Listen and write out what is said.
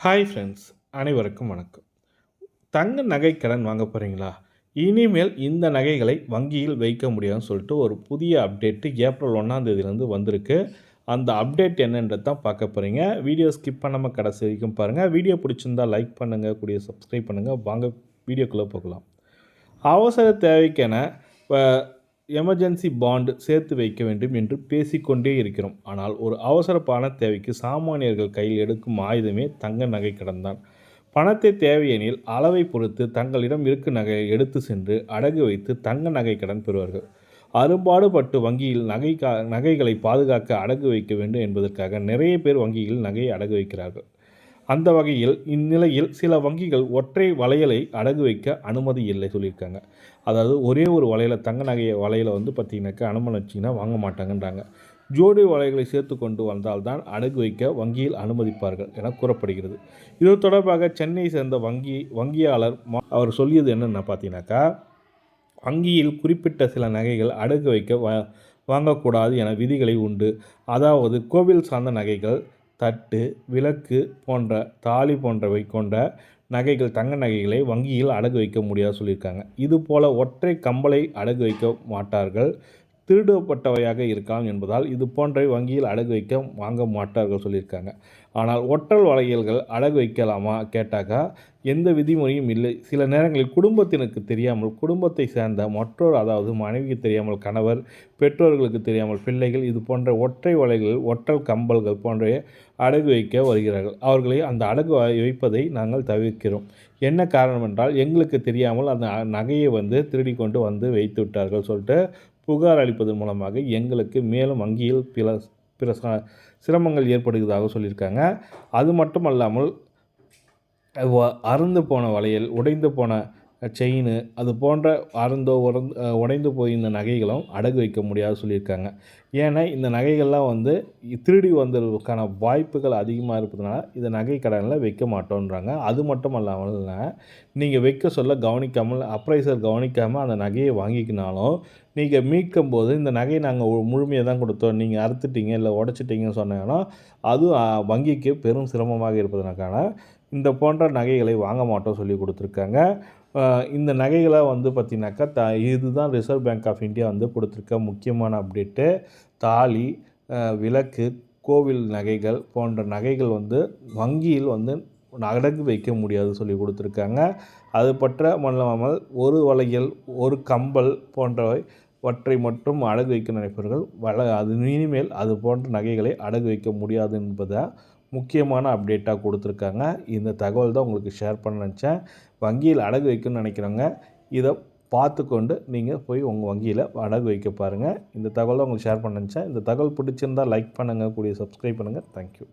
Hi friends, அனைவருக்கும் வணக்கம். தங்க நகை கடன் வாங்க போகிறீங்களா? இனிமேல் இந்த நகைகளை வங்கியில் வைக்க முடியாதுன்னு சொல்லிட்டு ஒரு புதிய அப்டேட்டு ஏப்ரல் 1ஆம் தேதியிலேருந்து வந்திருக்கு. அந்த அப்டேட் என்னன்றது தான் பார்க்க போகிறீங்க. வீடியோ ஸ்கிப் பண்ணாமல் கடைசி வரைக்கும் பாருங்கள். வீடியோ பிடிச்சிருந்தால் லைக் பண்ணுங்கள், கூடிய சப்ஸ்கிரைப் பண்ணுங்கள். வாங்க வீடியோக்குள்ளே போகலாம். அவசர தேவைக்கென இப்போ எமர்ஜென்சி பாண்ட் சேர்த்து வைக்க வேண்டும் என்று பேசிக்கொண்டே இருக்கிறோம். ஆனால் ஒரு அவசர பண தேவைக்கு சாமானியர்கள் கையில் எடுக்கும் ஆயுதமே தங்க நகை கடன் தான். பணத்தை தேவையெனில் அளவை பொறுத்து தங்களிடம் இருக்கும் நகையை எடுத்து சென்று அடகு வைத்து தங்க நகை கடன் பெறுவார்கள். அரும்பாடுபட்டு வங்கியில் நகைகளை பாதுகாக்க அடகு வைக்க வேண்டும் என்பதற்காக நிறைய பேர் வங்கியில் நகையை அடகு வைக்கிறார்கள். அந்த வகையில் இந்நிலையில் சில வங்கிகள் ஒற்றை வளையலை அடகு வைக்க அனுமதி இல்லை சொல்லியிருக்காங்க. அதாவது ஒரே ஒரு வளையலை தங்க நகையை வளையலை பார்த்திங்கனாக்கா அனுமதிச்சிங்கன்னா வாங்க மாட்டாங்கன்றாங்க. ஜோடி வளையல்களை சேர்த்து கொண்டு வந்தால்தான் அடகு வைக்க வங்கியில் அனுமதிப்பார்கள் என கூறப்படுகிறது. இது தொடர்பாக சென்னையை சேர்ந்த வங்கியாளர் அவர் சொல்லியது என்னென்ன பார்த்தீங்கன்னாக்கா, வங்கியில் குறிப்பிட்ட சில நகைகள் அடகு வைக்க வாங்கக்கூடாது என விதிகளை உண்டு. அதாவது கோவில் சார்ந்த நகைகள், தட்டு, விளக்கு போன்ற தாலி போன்றவை கொண்ட நகைகள், தங்க நகைகளை வங்கியில் அடகு வைக்க முடியாது சொல்லியிருக்காங்க. இதுபோல் ஒற்றை கம்பலை அடகு வைக்க மாட்டார்கள். திருடப்பட்டவையாக இருக்கலாம் என்பதால் இது போன்றவை வங்கியில் அடகு வைக்க வாங்க மாட்டார்கள் சொல்லியிருக்காங்க. ஆனால் ஒற்றல் வளையல்கள் அடகு வைக்கலாமா கேட்டாக்கா எந்த விதிமுறையும் இல்லை. சில நேரங்களில் குடும்பத்தினருக்கு தெரியாமல், குடும்பத்தை சேர்ந்த மற்றொரு, அதாவது மனைவிக்கு தெரியாமல் கணவர், பெற்றோர்களுக்கு தெரியாமல் பிள்ளைகள் இது போன்ற ஒற்றை வளையல்கள், ஒற்றல் கம்பல்கள் போன்றவை அடகு வைக்க வருகிறார்கள். அவர்களை அந்த அடகு வைப்பதை நாங்கள் தவிர்க்கிறோம். என்ன காரணம் என்றால் எங்களுக்கு தெரியாமல் அந்த நகையை திருடி கொண்டு வைத்து விட்டார்கள் சொல்லிட்டு புகார் அளிப்பதன் மூலமாக எங்களுக்கு மேலும் வங்கியில் பிற சிரமங்கள் ஏற்படுவதாக சொல்லியிருக்காங்க. அது மட்டும் அல்லாமல் அறுந்து போன வளையல், உடைந்து போன செயின், அது போன்ற உடைந்து போய் இந்த நகைகளும் அடகு வைக்க முடியாது சொல்லியிருக்காங்க. ஏன்னா இந்த நகைகள்லாம் திருடி வந்ததுக்கான வாய்ப்புகள் அதிகமாக இருப்பதுனால இந்த நகை கடனில் வைக்க மாட்டோன்றாங்க. அது மட்டும் இல்லாமல் நீங்கள் வைக்க சொல்ல கவனிக்காமல், அப்ரைசர் கவனிக்காமல் அந்த நகையை வாங்கிக்கினாலும் நீங்கள் மீட்கும் போது இந்த நகையை நாங்கள் முழுமையாக தான் கொடுத்தோம், நீங்கள் அறுத்துட்டீங்க இல்லை உடச்சிட்டிங்கன்னு சொன்னாங்கன்னா அது வங்கிக்கு பெரும் சிரமமாக இருப்பதற்கான இந்த போன்ற நகைகளை வாங்க மாட்டோம் சொல்லி கொடுத்துருக்காங்க. இந்த நகைகளை பார்த்திங்கனாக்கா இதுதான் ரிசர்வ் பேங்க் ஆஃப் இந்தியா கொடுத்துருக்க முக்கியமான அப்டேட்டு. தாலி, விளக்கு, கோவில் நகைகள் போன்ற நகைகள் வங்கியில் அடகு வைக்க முடியாது சொல்லி கொடுத்துருக்காங்க. அது மட்டுமல்லாமல் ஒரு வளையல், ஒரு கம்பல் போன்றவற்றை மட்டும் அடகு வைக்க நினைப்பவர்கள் அது இனிமேல் அது போன்ற நகைகளை அடகு வைக்க முடியாது என்பதை முக்கியமான அப்டேட்டாக கொடுத்துருக்காங்க. இந்த தகவல் தான் உங்களுக்கு ஷேர் பண்ண நினச்சேன். வங்கியில் அடகு வைக்கணும்னு நினைக்கிறவங்க இதை பார்த்துக்கொண்டு நீங்கள் போய் உங்கள் வங்கியில் அடகு வைக்க பாருங்கள். இந்த தகவல் தான் உங்களுக்கு ஷேர் பண்ண நினச்சேன். இந்த தகவல் பிடிச்சிருந்தால் லைக் பண்ணுங்கள், கூடிய சப்ஸ்கிரைப் பண்ணுங்கள். தேங்க்யூ.